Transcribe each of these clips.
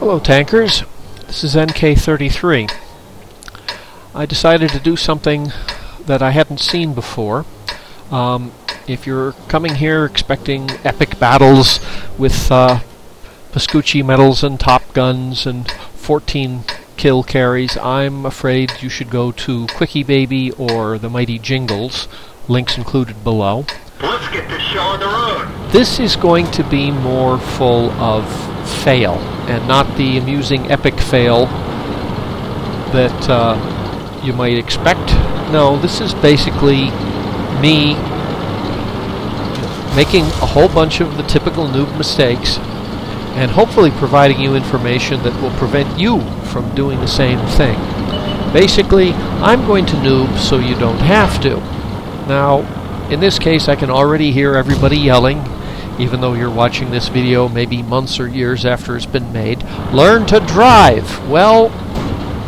Hello tankers, this is NK33. I decided to do something that I hadn't seen before. If you're coming here expecting epic battles with Pascucci medals and top guns and 14 kill carries, I'm afraid you should go to Quickie Baby or the Mighty Jingles, links included below. Let's get this show on the road. This is going to be more full of fail, and not the amusing epic fail that you might expect. No, this is basically me making a whole bunch of the typical noob mistakes and hopefully providing you information that will prevent you from doing the same thing. Basically, I'm going to noob so you don't have to. Now, in this case, I can already hear everybody yelling, even though you're watching this video maybe months or years after it's been made. Learn to drive! Well,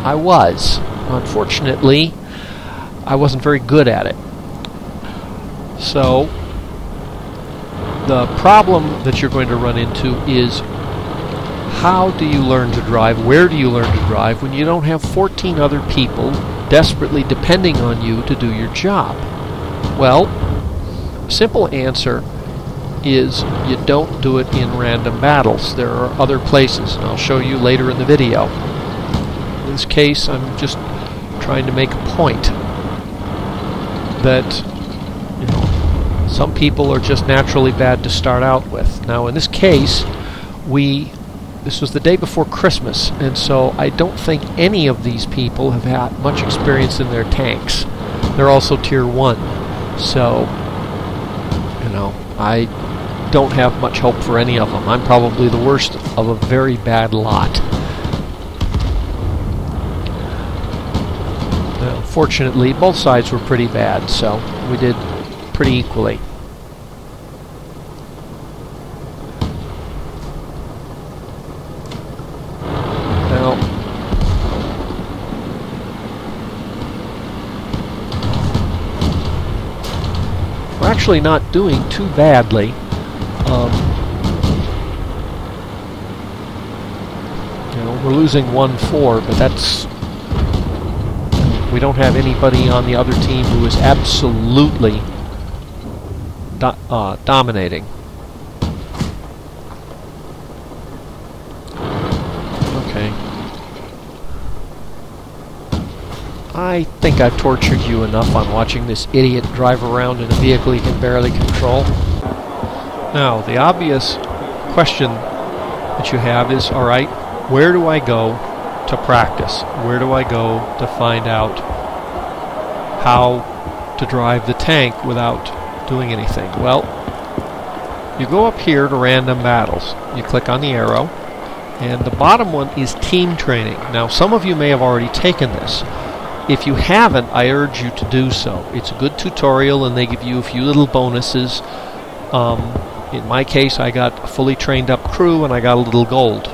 I was. Unfortunately, I wasn't very good at it. So, the problem that you're going to run into is how do you learn to drive, where do you learn to drive when you don't have 14 other people desperately depending on you to do your job? Well, simple answer is you don't do it in random battles. There are other places, and I'll show you later in the video. In this case, I'm just trying to make a point that, you know, some people are just naturally bad to start out with. Now, in this case, this was the day before Christmas, and so I don't think any of these people have had much experience in their tanks. They're also tier 1, so, you know, I don't have much hope for any of them. I'm probably the worst of a very bad lot. Now, fortunately, both sides were pretty bad, so we did pretty equally. Now, we're actually not doing too badly. You know, we're losing 1-4, but that's... we don't have anybody on the other team who is absolutely dominating. Okay. I think I've tortured you enough on watching this idiot drive around in a vehicle he can barely control. Now, the obvious question that you have is, alright, where do I go to practice? Where do I go to find out how to drive the tank without doing anything? Well, you go up here to random battles. You click on the arrow, and the bottom one is team training. Now, some of you may have already taken this. If you haven't, I urge you to do so. It's a good tutorial, and they give you a few little bonuses. In my case, I got a fully trained up crew, and I got a little gold. Go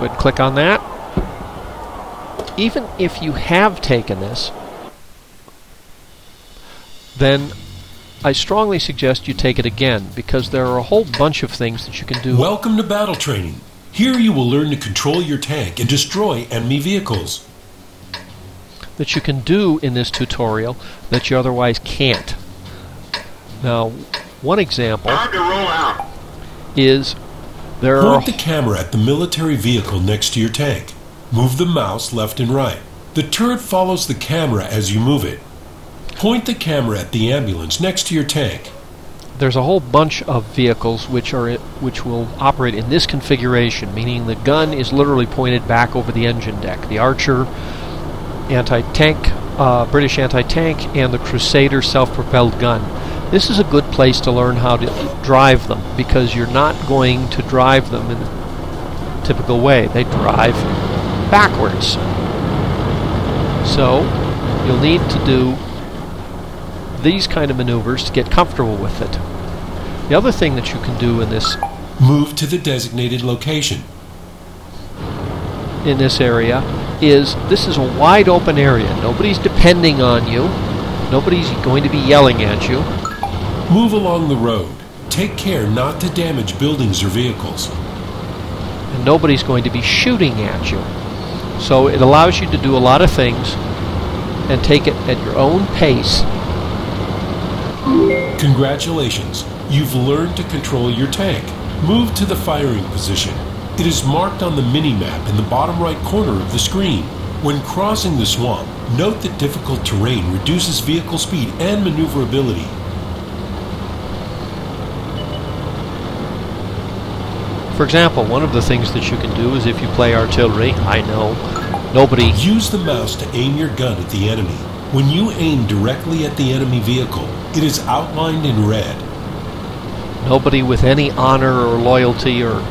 ahead and click on that. Even if you have taken this, then I strongly suggest you take it again, because there are a whole bunch of things that you can do. Welcome to battle training. Here you will learn to control your tank and destroy enemy vehicles. That you can do in this tutorial that you otherwise can't. Now, one example is there are... Point the camera at the military vehicle next to your tank. Move the mouse left and right. The turret follows the camera as you move it. Point the camera at the ambulance next to your tank. There's a whole bunch of vehicles which will operate in this configuration, meaning the gun is literally pointed back over the engine deck. The Archer anti-tank, British anti-tank, and the Crusader self-propelled gun. This is a good place to learn how to drive them, because you're not going to drive them in the typical way. They drive backwards. So, you'll need to do these kind of maneuvers to get comfortable with it. The other thing that you can do in this... Move to the designated location. In this area is, this is a wide open area. Nobody's depending on you. Nobody's going to be yelling at you. Move along the road. Take care not to damage buildings or vehicles. and nobody's going to be shooting at you. So it allows you to do a lot of things and take it at your own pace. Congratulations, you've learned to control your tank. Move to the firing position. It is marked on the mini-map in the bottom right corner of the screen. When crossing the swamp, note that difficult terrain reduces vehicle speed and maneuverability. For example, one of the things that you can do is if you play artillery, I know, nobody... Use the mouse to aim your gun at the enemy. When you aim directly at the enemy vehicle, it is outlined in red. Nobody with any honor or loyalty or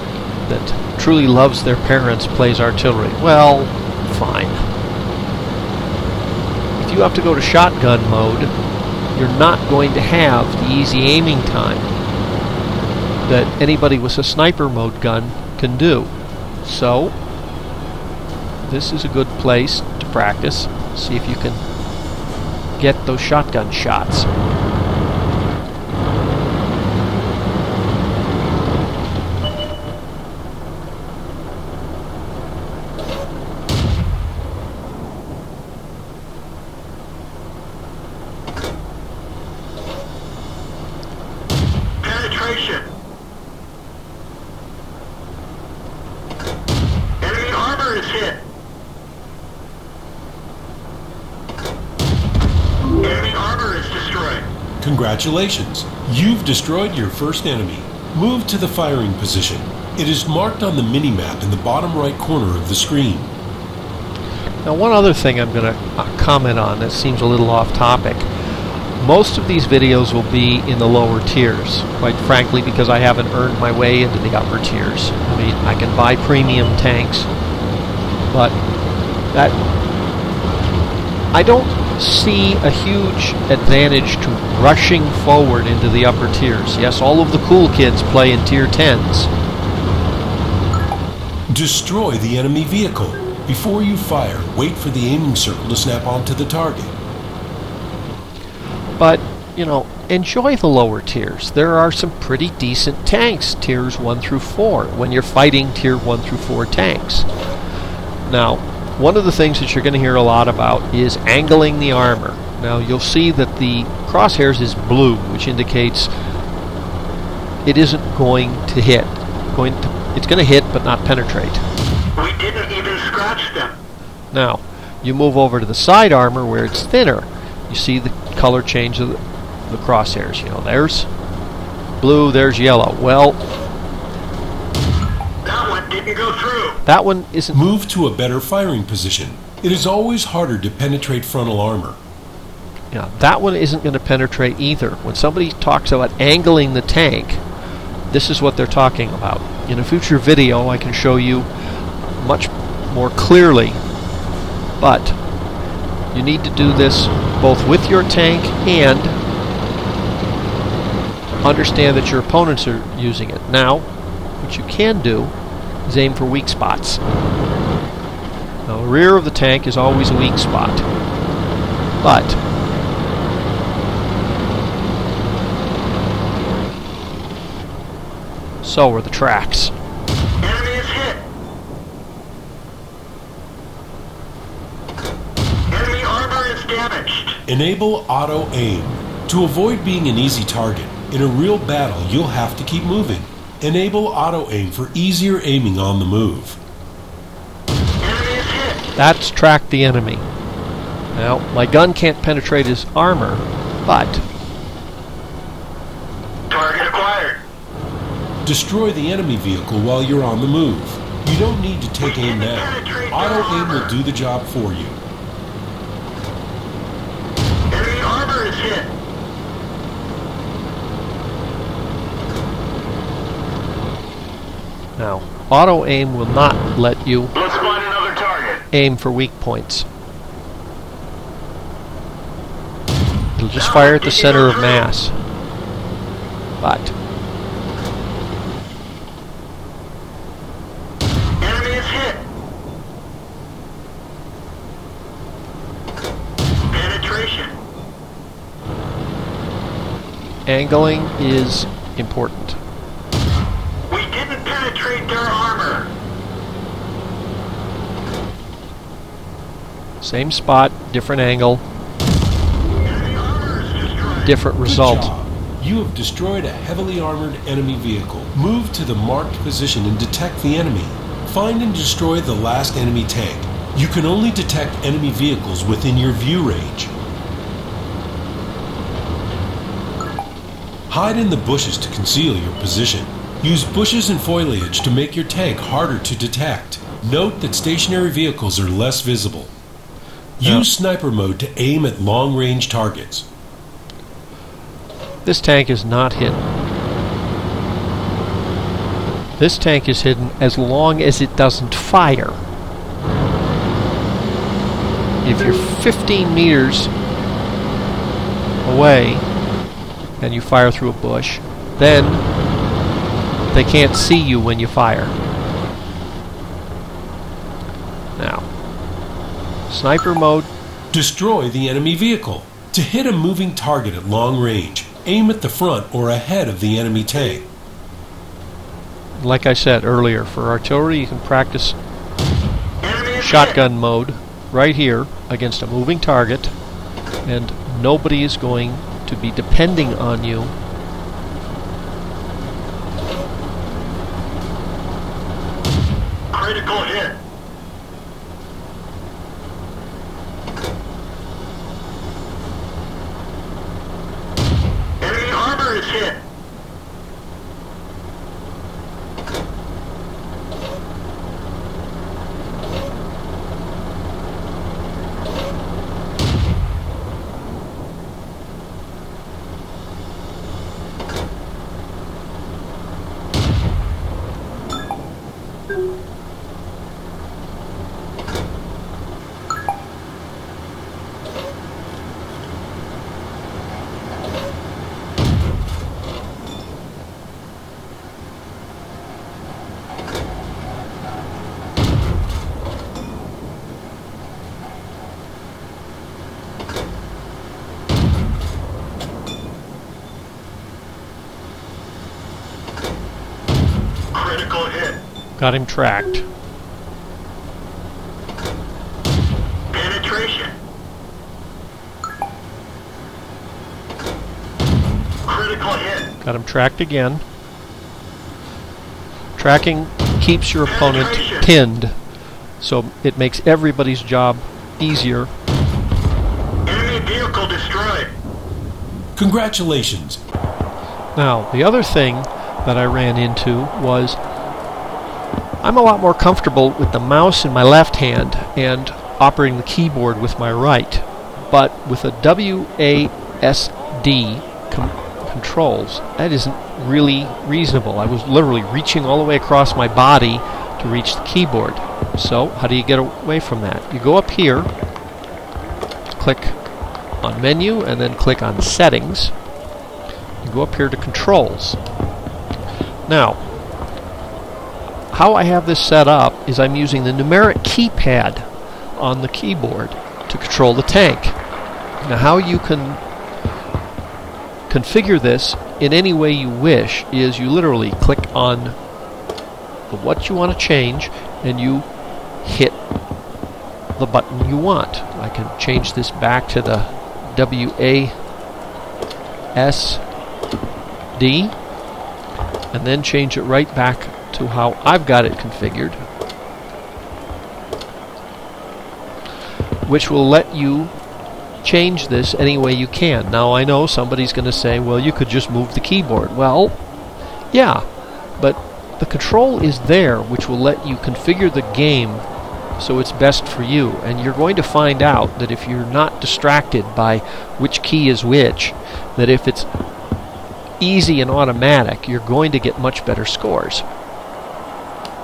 that truly loves their parents plays artillery. Well, fine. If you have to go to shotgun mode, you're not going to have the easy aiming time that anybody with a sniper mode gun can do. So, this is a good place to practice. See if you can get those shotgun shots. Penetration. Enemy armor is hit. Enemy armor is destroyed. Congratulations, you've destroyed your first enemy. Move to the firing position. It is marked on the mini-map in the bottom right corner of the screen. Now, one other thing I'm going to comment on that seems a little off topic. Most of these videos will be in the lower tiers, quite frankly, because I haven't earned my way into the upper tiers. I mean, I can buy premium tanks, but that I don't see a huge advantage to rushing forward into the upper tiers. Yes, all of the cool kids play in tier 10s. Destroy the enemy vehicle. Before you fire, wait for the aiming circle to snap onto the target. But, you know, enjoy the lower tiers. There are some pretty decent tanks, tiers 1 through 4, when you're fighting tier 1 through 4 tanks. Now, one of the things that you're going to hear a lot about is angling the armor. Now, you'll see that the crosshairs is blue, which indicates it isn't going to hit. It's going to hit, but not penetrate. We didn't even scratch them. Now, you move over to the side armor where it's thinner. You see the color change of the crosshairs. You know, there's blue, there's yellow. Well, that one didn't go through. That one isn't... Move to a better firing position. It is always harder to penetrate frontal armor. Yeah, that one isn't going to penetrate either. When somebody talks about angling the tank, this is what they're talking about. In a future video, I can show you much more clearly, but you need to do this both with your tank and understand that your opponents are using it. Now, what you can do is aim for weak spots. Now, the rear of the tank is always a weak spot, but so are the tracks. Enemy is hit. Enemy armor is damaged. Enable auto aim. To avoid being an easy target, in a real battle you'll have to keep moving. Enable auto aim for easier aiming on the move. Enemy is hit. That's tracked the enemy. Now, my gun can't penetrate his armor, but Target acquired. Destroy the enemy vehicle while you're on the move. You don't need to take aim now. Auto aim will do the job for you. Enemy armor is hit. now, auto aim will not let you Let's find another target. aim for weak points. It'll just fire at the center of mass. But Enemy is hit. Penetration. angling is important. We didn't penetrate their armor. Same spot, different angle, Enemy armor is destroyed. different Good result. job. You have destroyed a heavily armored enemy vehicle. Move to the marked position and detect the enemy. Find and destroy the last enemy tank. You can only detect enemy vehicles within your view range. Hide in the bushes to conceal your position. Use bushes and foliage to make your tank harder to detect. Note that stationary vehicles are less visible. Use sniper mode to aim at long-range targets. This tank is not hidden. This tank is hidden as long as it doesn't fire. If you're 15 meters away and you fire through a bush, then they can't see you when you fire. Now, sniper mode. Destroy the enemy vehicle. To hit a moving target at long range, aim at the front or ahead of the enemy tank. Like I said earlier, for artillery you can practice Enemy is shotgun mode right here against a moving target, and nobody is going to be depending on you hit. Critical hit. Enemy armor is hit. Critical hit. got him tracked. Penetration. Critical hit. Got him tracked again. Tracking keeps your opponent pinned, so it makes everybody's job easier. Enemy vehicle destroyed. Congratulations. Now, the other thing that I ran into was I'm a lot more comfortable with the mouse in my left hand and operating the keyboard with my right, but with a WASD controls, that isn't really reasonable. I was literally reaching all the way across my body to reach the keyboard. So, how do you get away from that? You go up here, click on menu, and then click on settings. You go up here to controls. Now, how I have this set up is I'm using the numeric keypad on the keyboard to control the tank. Now, how you can configure this in any way you wish is you literally click on what you want to change and you hit the button you want. I can change this back to the WASD and then change it right back to how I've got it configured, which will let you change this any way you can. Now, I know somebody's going to say, well, you could just move the keyboard. Well, yeah, but the control is there, which will let you configure the game so it's best for you. And you're going to find out that if you're not distracted by which key is which, that if it's easy and automatic, you're going to get much better scores.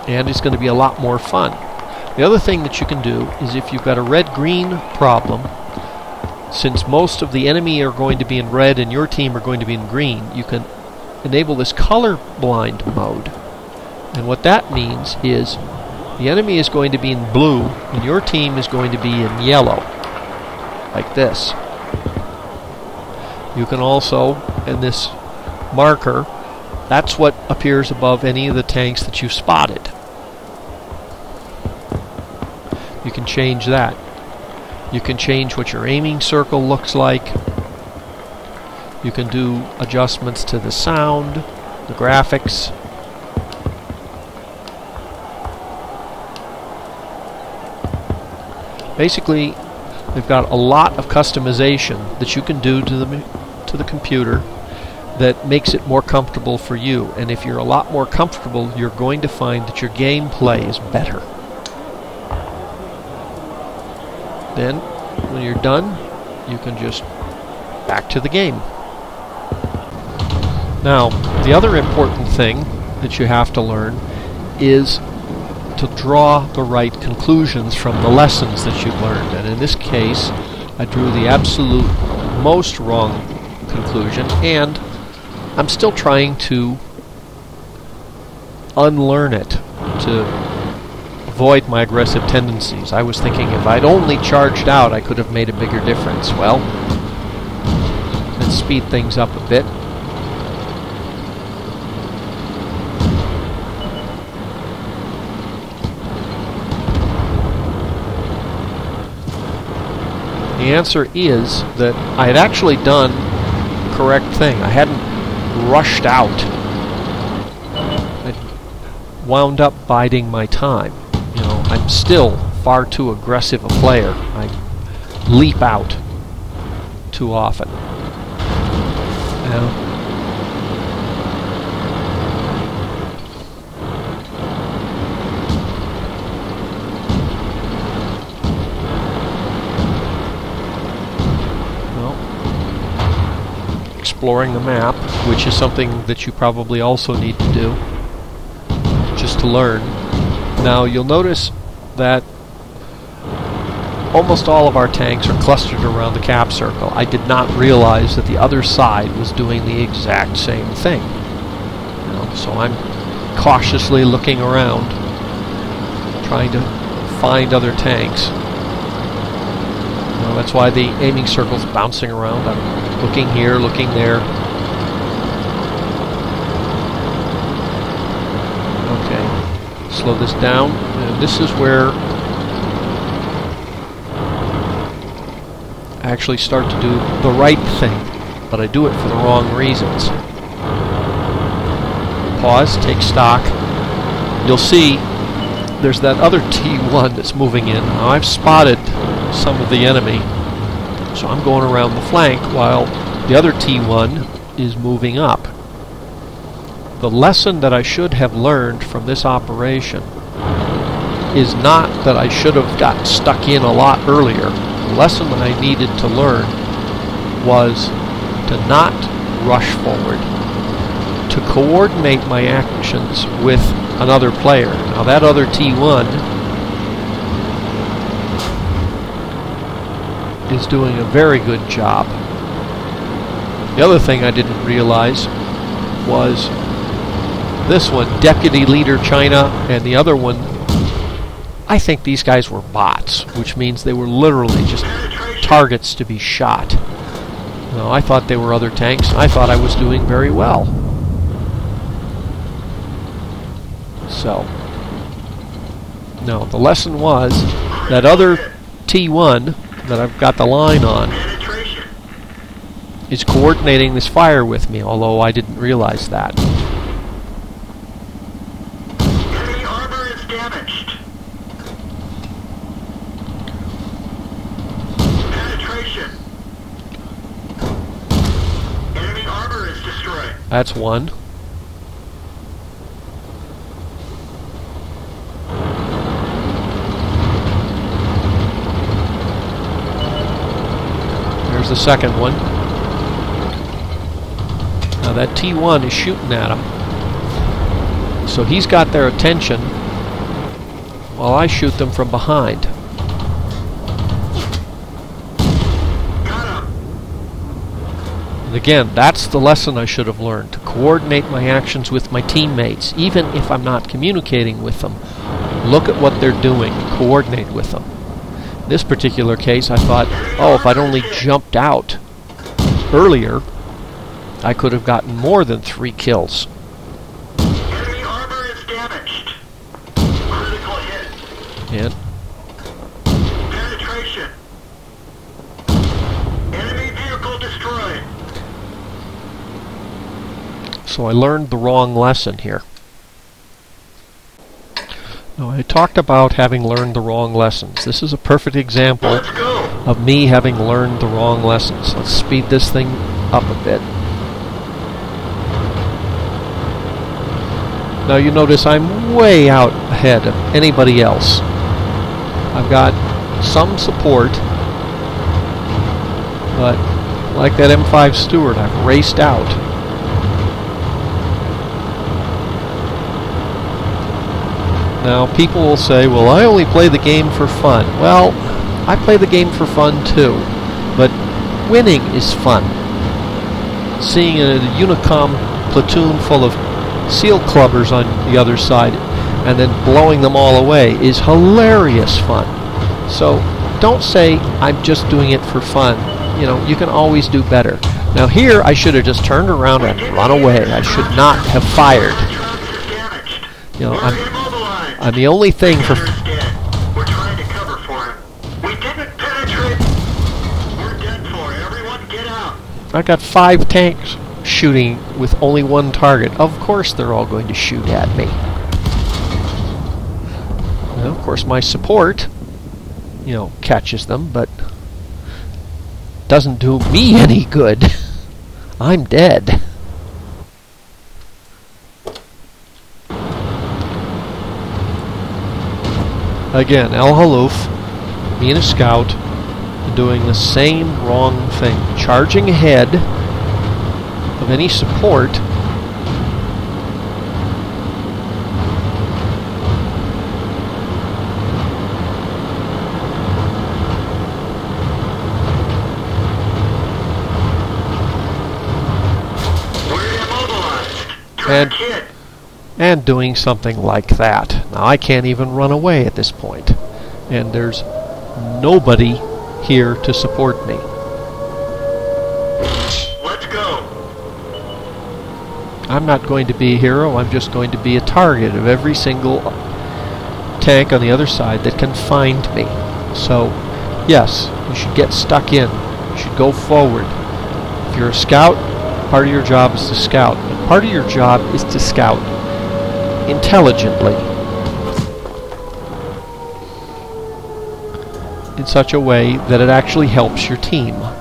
And it's going to be a lot more fun. The other thing that you can do is if you've got a red-green problem, since most of the enemy are going to be in red and your team are going to be in green, you can enable this color blind mode. And what that means is the enemy is going to be in blue and your team is going to be in yellow, like this. You can also, in this marker, that's what appears above any of the tanks that you've spotted. You can change that. You can change what your aiming circle looks like. You can do adjustments to the sound, the graphics. Basically, they've got a lot of customization that you can do to the computer that makes it more comfortable for you. And if you're a lot more comfortable, you're going to find that your gameplay is better. Then, when you're done, you can just back to the game. Now, the other important thing that you have to learn is to draw the right conclusions from the lessons that you've learned. And in this case, I drew the absolute most wrong conclusion, and I'm still trying to unlearn it to avoid my aggressive tendencies. I was thinking if I'd only charged out, I could have made a bigger difference. Well, let's speed things up a bit. The answer is that I had actually done the correct thing. I hadn't rushed out. I'd wound up biding my time. You know, I'm still far too aggressive a player. I leap out too often. Now, exploring the map, which is something that you probably also need to do just to learn. Now you'll notice that almost all of our tanks are clustered around the cap circle. I did not realize that the other side was doing the exact same thing. You know, so I'm cautiously looking around, trying to find other tanks. You know, that's why the aiming circle's bouncing around. I'm looking here, looking there. Okay, slow this down. And this is where I actually start to do the right thing, but I do it for the wrong reasons. Pause, take stock. You'll see there's that other T1 that's moving in. Now I've spotted some of the enemy, so I'm going around the flank while the other T1 is moving up. The lesson that I should have learned from this operation is not that I should have gotten stuck in a lot earlier. The lesson that I needed to learn was to not rush forward, to coordinate my actions with another player. Now that other T1 is doing a very good job. The other thing I didn't realize was this one, Deputy Leader China, and the other one, I think these guys were bots, which means they were literally just targets to be shot. No, I thought they were other tanks. I thought I was doing very well. So, no, the lesson was that other T1 that I've got the line on is coordinating this fire with me, although I didn't realize that. Enemy armor is damaged. Penetration. Enemy armor is destroyed. That's one. There's the second one. Now that T1 is shooting at him, so he's got their attention while I shoot them from behind. And again, that's the lesson I should have learned, to coordinate my actions with my teammates, even if I'm not communicating with them. Look at what they're doing, coordinate with them. In this particular case, I thought, oh, if I'd only jumped out earlier, I could have gotten more than 3 kills. Enemy armor is damaged. Critical hit. And Penetration. So I learned the wrong lesson here. Now, I talked about having learned the wrong lessons. This is a perfect example Let's go. of me having learned the wrong lessons. Let's speed this thing up a bit. Now you notice I'm way out ahead of anybody else. I've got some support, but like that M5 Stewart, I've raced out. Now people will say, well, I only play the game for fun. Well, I play the game for fun too, but winning is fun. Seeing a Unicom platoon full of SEAL clubbers on the other side and then blowing them all away is hilarious fun. So don't say I'm just doing it for fun. You know, you can always do better. Now here I should have just turned around and run away. I should not have fired. You know, I'm the only thing for... We're trying to cover for him. We didn't penetrate. We're dead for. Everyone get out. I got 5 tanks shooting with only one target. Of course they're all going to shoot at me. Well, of course my support, you know, catches them, but doesn't do me any good. I'm dead. Again, El Haluf, being a scout, doing the same wrong thing. Charging ahead of any support. We're immobilized. Track hit. And doing something like that. Now I can't even run away at this point, and there's nobody here to support me. Let's go. I'm not going to be a hero, I'm just going to be a target of every single tank on the other side that can find me. So, yes, you should get stuck in. You should go forward. If you're a scout, part of your job is to scout. And part of your job is to scout intelligently, in such a way that it actually helps your team. Our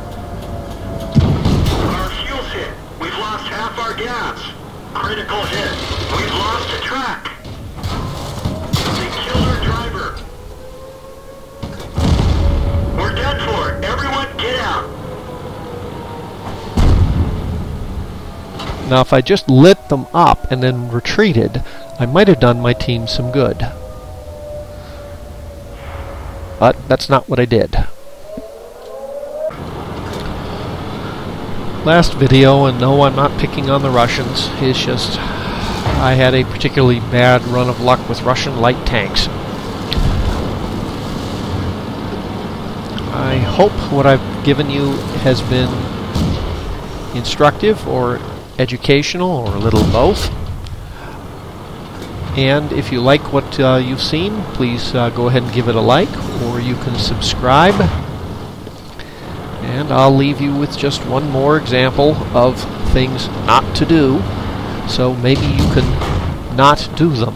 fuel's hit. We've lost half our gas. Critical hit. We've lost a track. They killed our driver. We're dead for. Everyone get out. Now if I just lit them up and then retreated, I might have done my team some good. But that's not what I did. Last video, and no, I'm not picking on the Russians, it's just I had a particularly bad run of luck with Russian light tanks. I hope what I've given you has been instructive or educational or a little both. And if you like what you've seen, please go ahead and give it a like, or you can subscribe. And I'll leave you with just one more example of things not to do, so maybe you can not do them.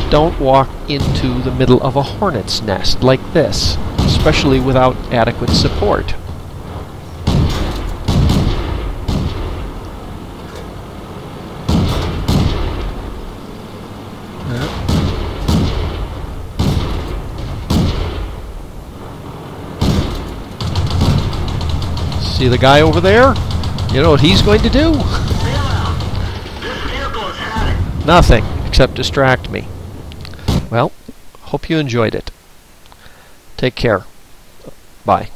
Don't walk into the middle of a hornet's nest like this, especially without adequate support. See the guy over there? You know what he's going to do? Nothing, except distract me. Well, hope you enjoyed it. Take care. Bye.